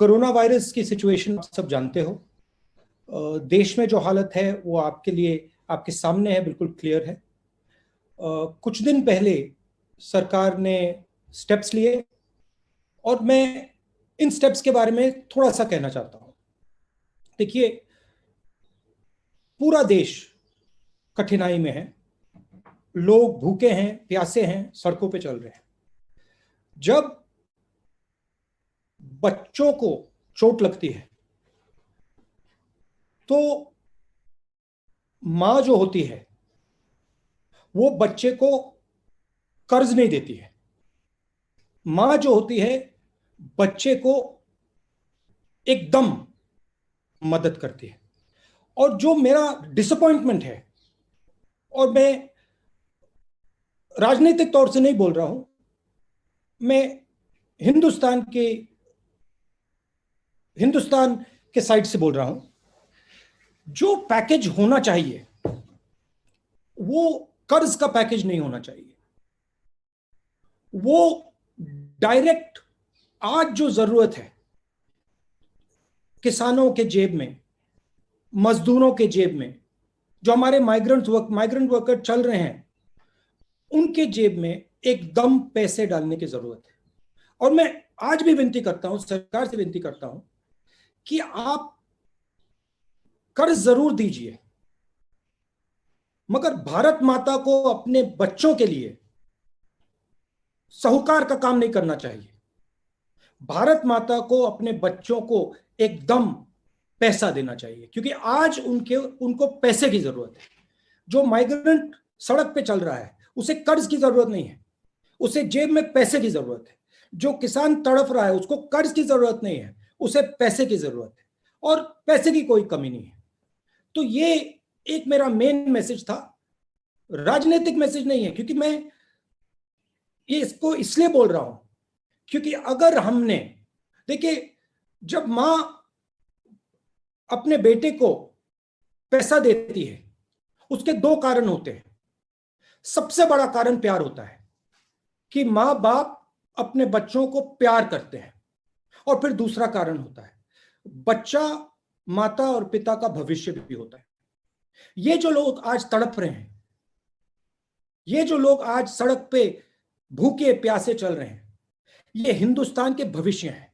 Corona virus की situation आप सब जानते हो। देश में जो हालत है वो आपके लिए आपके सामने है, बिल्कुल क्लियर है। कुछ दिन पहले सरकार ने स्टेप्स लिए और मैं इन स्टेप्स के बारे में थोड़ा सा कहना चाहता हूं। देखिए, पूरा देश कठिनाई में है, लोग भूखे हैं, प्यासे हैं, सड़कों पे चल रहे हैं। जब बच्चों को चोट लगती है तो मां जो होती है वो बच्चे को कर्ज नहीं देती है। मां जो होती है बच्चे को एकदम मदद करती है। और जो मेरा डिसअपॉइंटमेंट है, और मैं राजनीतिक तौर से नहीं बोल रहा हूं, मैं हिंदुस्तान के हिंदुस्तान के साइड से बोल रहा हूं, जो पैकेज होना चाहिए वो कर्ज का पैकेज नहीं होना चाहिए। वो डायरेक्ट आज जो जरूरत है किसानों के जेब में, मजदूरों के जेब में, जो हमारे माइग्रेंट वर्कर चल रहे हैं उनके जेब में एकदम पैसे डालने की जरूरत है। और मैं आज भी विनती करता हूं, सरकार से विनती करता हूं कि आप कर्ज जरूर दीजिए, मगर भारत माता को अपने बच्चों के लिए साहूकार का काम नहीं करना चाहिए। भारत माता को अपने बच्चों को एकदम पैसा देना चाहिए, क्योंकि आज उनको पैसे की जरूरत है। जो माइग्रेंट सड़क पे चल रहा है उसे कर्ज की जरूरत नहीं है, उसे जेब में पैसे की जरूरत है। जो किसान तड़प रहा है उसको कर्ज की जरूरत नहीं है, उसे पैसे की जरूरत है। और पैसे की कोई कमी नहीं है। तो ये एक मेरा मेन मैसेज था, राजनीतिक मैसेज नहीं है। क्योंकि मैं ये इसको इसलिए बोल रहा हूं क्योंकि अगर हमने, देखिए, जब मां अपने बेटे को पैसा देती है उसके दो कारण होते हैं। सबसे बड़ा कारण प्यार होता है कि मां बाप अपने बच्चों को प्यार करते हैं। और फिर दूसरा कारण होता है बच्चा माता और पिता का भविष्य भी होता है। ये जो लोग आज तड़प रहे हैं, ये जो लोग आज सड़क पे भूखे प्यासे चल रहे हैं, ये हिंदुस्तान के भविष्य हैं।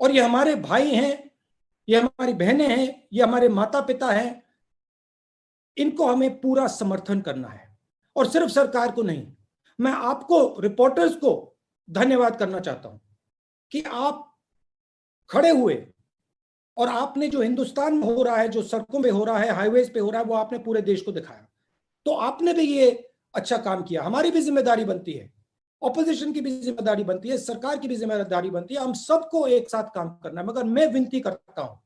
और ये हमारे भाई हैं, ये हमारी बहनें हैं, ये हमारे माता पिता हैं। इनको हमें पूरा समर्थन करना है, और सिर्फ सरकार को नहीं। मैं आपको, रिपोर्टर्स को धन्यवाद करना चाहता हूं कि आप खड़े हुए और आपने जो हिंदुस्तान में हो रहा है, जो सड़कों पे हो रहा है, हाईवेज पे हो रहा है, वो आपने पूरे देश को दिखाया। तो आपने भी ये अच्छा काम किया। हमारी भी जिम्मेदारी बनती है, ऑपोजिशन की भी जिम्मेदारी बनती है, सरकार की भी जिम्मेदारी बनती है। हम सबको एक साथ काम करना है। मगर मैं विनती करता हूं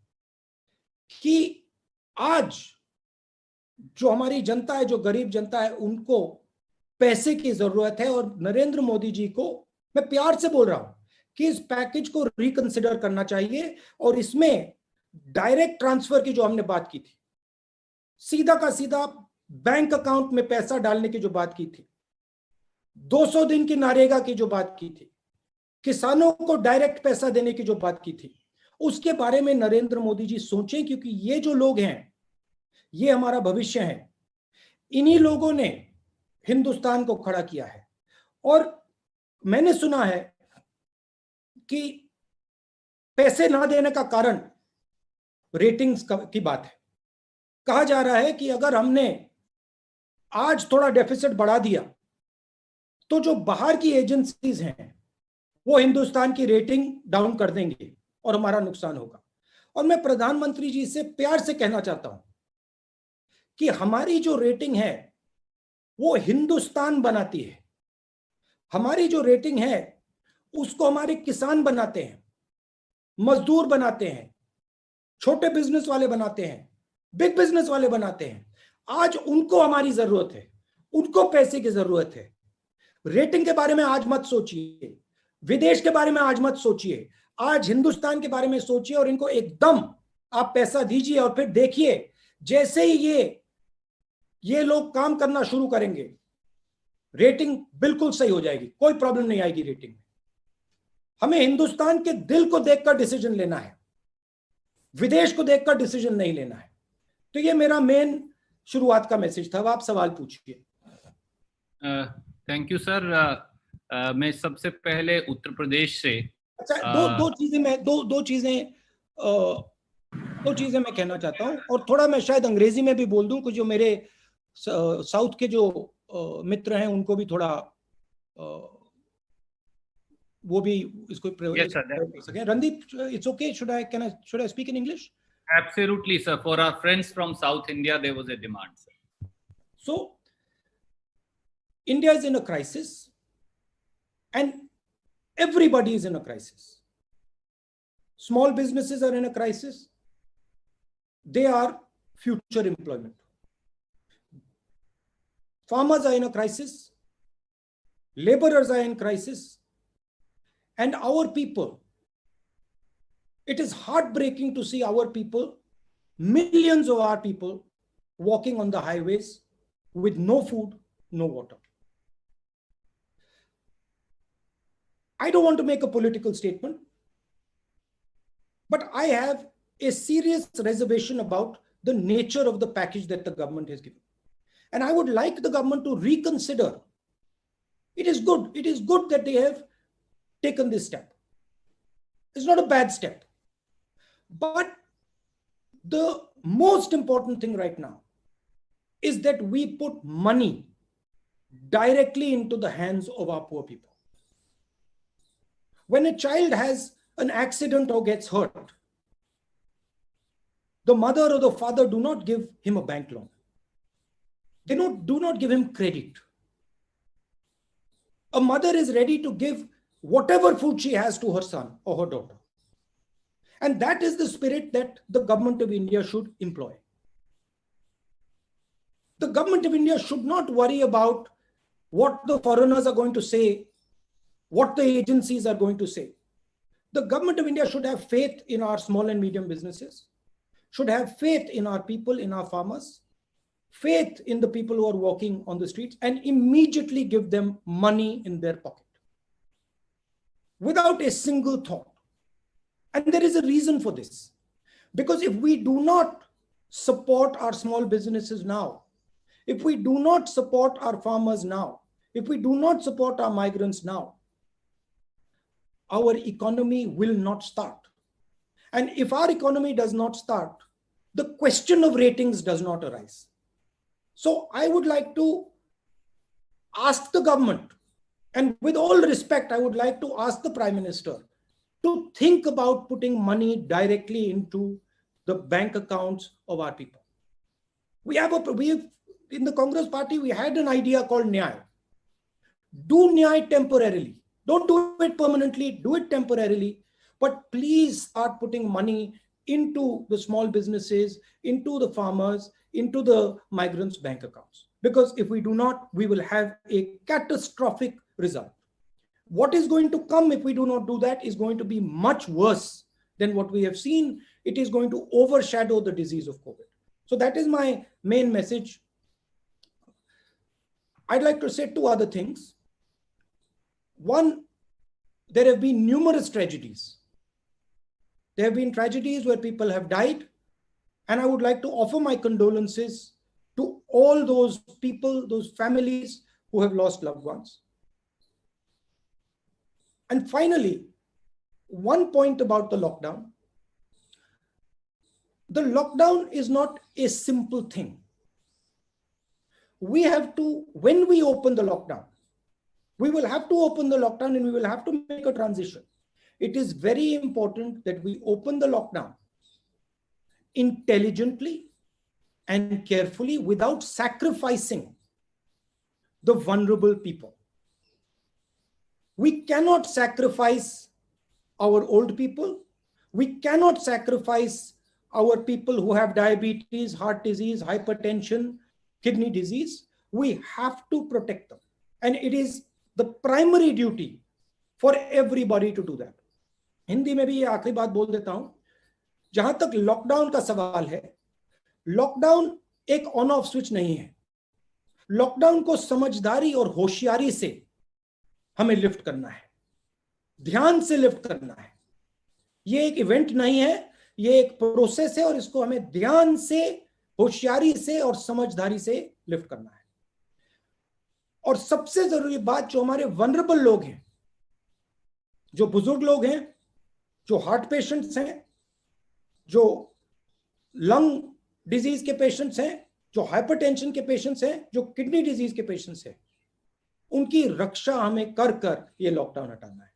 कि आज जो हमारी जनता है, जो गरीब जनता है, उनको पैसे की जरूरत है। और नरेंद्र मोदी जी को मैं प्यार से बोल रहा हूं कि इस पैकेज को रिकंसिडर करना चाहिए। और इसमें डायरेक्ट ट्रांसफर की जो हमने बात की थी, सीधा का सीधा बैंक अकाउंट में पैसा डालने की जो बात की थी, 200 दिन की नरेगा की जो बात की थी, किसानों को डायरेक्ट पैसा देने की जो बात की थी, उसके बारे में नरेंद्र मोदी जी सोचें। क्योंकि ये जो लोग हैं ये हमारा भविष्य है। इन्हीं लोगों ने हिंदुस्तान को खड़ा किया है। और मैंने सुना है कि पैसे ना देने का कारण रेटिंग्स की बात है। कहा जा रहा है कि अगर हमने आज थोड़ा डेफिसिट बढ़ा दिया तो जो बाहर की एजेंसीज हैं वो हिंदुस्तान की रेटिंग डाउन कर देंगे और हमारा नुकसान होगा। और मैं प्रधानमंत्री जी से प्यार से कहना चाहता हूं कि हमारी जो रेटिंग है वो हिंदुस्तान बनाती है। हमारी जो रेटिंग है उसको हमारे किसान बनाते हैं, मजदूर बनाते हैं, छोटे बिजनेस वाले बनाते हैं, बिग बिजनेस वाले बनाते हैं। आज उनको हमारी जरूरत है, उनको पैसे की जरूरत है। रेटिंग के बारे में आज मत सोचिए, विदेश के बारे में आज मत सोचिए, आज हिंदुस्तान के बारे में सोचिए। और इनको एकदम आप पैसा दीजिए और फिर देखिए, जैसे ही ये लोग काम करना शुरू करेंगे, रेटिंग बिल्कुल सही हो जाएगी, कोई प्रॉब्लम नहीं आएगी रेटिंग में। हमें हिंदुस्तान के दिल को देखकर डिसीजन लेना है, विदेश को देखकर डिसीजन नहीं लेना है। तो ये मेरा मेन शुरुआत का मैसेज था। अब आप सवाल पूछिए। Thank you sir. मैं सबसे पहले उत्तर प्रदेश से अच्छा, दो चीजें मैं कहना चाहता हूँ, और थोड़ा मैं शायद अंग्रेजी में भी बोल दूं, कुछ जो मेरे साउथ के जो मित्र हैं उनको भी थोड़ा वो भी इसको Yes, sir. कर सकें। Randeep, it's okay, should I speak in English? Absolutely, sir. For our friends from South India, there was a demand, sir. So, India is in a crisis, and everybody is in a crisis. Small businesses are in a crisis. They are future employment. Farmers are in a crisis. Laborers are in crisis. And our people, it is heartbreaking to see our people, millions of our people, walking on the highways with no food, no water. I don't want to make a political statement, but I have a serious reservation about the nature of the package that the government has given. And I would like the government to reconsider. It is good that they have taken this step. It's not a bad step. But the most important thing right now is that we put money directly into the hands of our poor people. When a child has an accident or gets hurt, the mother or the father do not give him a bank loan. They do not give him credit. A mother is ready to give whatever food she has to her son or her daughter. And that is the spirit that the government of India should employ. The government of India should not worry about what the foreigners are going to say, what the agencies are going to say. The government of India should have faith in our small and medium businesses, should have faith in our people, in our farmers, faith in the people who are walking on the streets, and immediately give them money in their pocket without a single thought. And there is a reason for this. Because if we do not support our small businesses now, if we do not support our farmers now, if we do not support our migrants now, our economy will not start. And if our economy does not start, the question of ratings does not arise. So I would like to ask the government, and with all respect, I would like to ask the Prime Minister to think about putting money directly into the bank accounts of our people. In the Congress party, we had an idea called Nyay. Do Nyay temporarily. Don't do it permanently, do it temporarily, but please start putting money into the small businesses, into the farmers, into the migrants' bank accounts. Because if we do not, we will have a catastrophic result. What is going to come if we do not do that is going to be much worse than what we have seen. It is going to overshadow the disease of COVID. So that is my main message. I'd like to say two other things. One, there have been numerous tragedies. There have been tragedies where people have died, and I would like to offer my condolences to all those people, those families who have lost loved ones. And finally, one point about the lockdown. The lockdown is not a simple thing. We have to, when we open the lockdown, we will have to open the lockdown and we will have to make a transition. It is very important that we open the lockdown intelligently and carefully without sacrificing the vulnerable people. We cannot sacrifice our old people. We cannot sacrifice our people who have diabetes, heart disease, hypertension, kidney disease. We have to protect them. And it is the primary duty for everybody to do that. Hindi में भी ये आखिरी बात बोल देता हूं, जहां तक लॉकडाउन का सवाल है, लॉकडाउन एक ऑन ऑफ स्विच नहीं है. लॉकडाउन को समझदारी और होशियारी से हमें लिफ्ट करना है. ध्यान से लिफ्ट करना है। ये एक इवेंट नहीं है, ये एक प्रोसेस है और इसको हमें ध्यान से, होशियारी से और समझदारी से लिफ्ट करना है। और सबसे जरूरी बात, जो हमारे वनरेबल लोग हैं, जो बुजुर्ग लोग हैं, जो हार्ट पेशेंट्स हैं, जो लंग डिजीज के पेशेंट्स हैं, जो हाइपरटेंशन के पेशेंट्स हैं, जो किडनी डिजीज के पेशेंट्स हैं, उनकी रक्षा हमें कर कर ये लॉकडाउन हटाना है।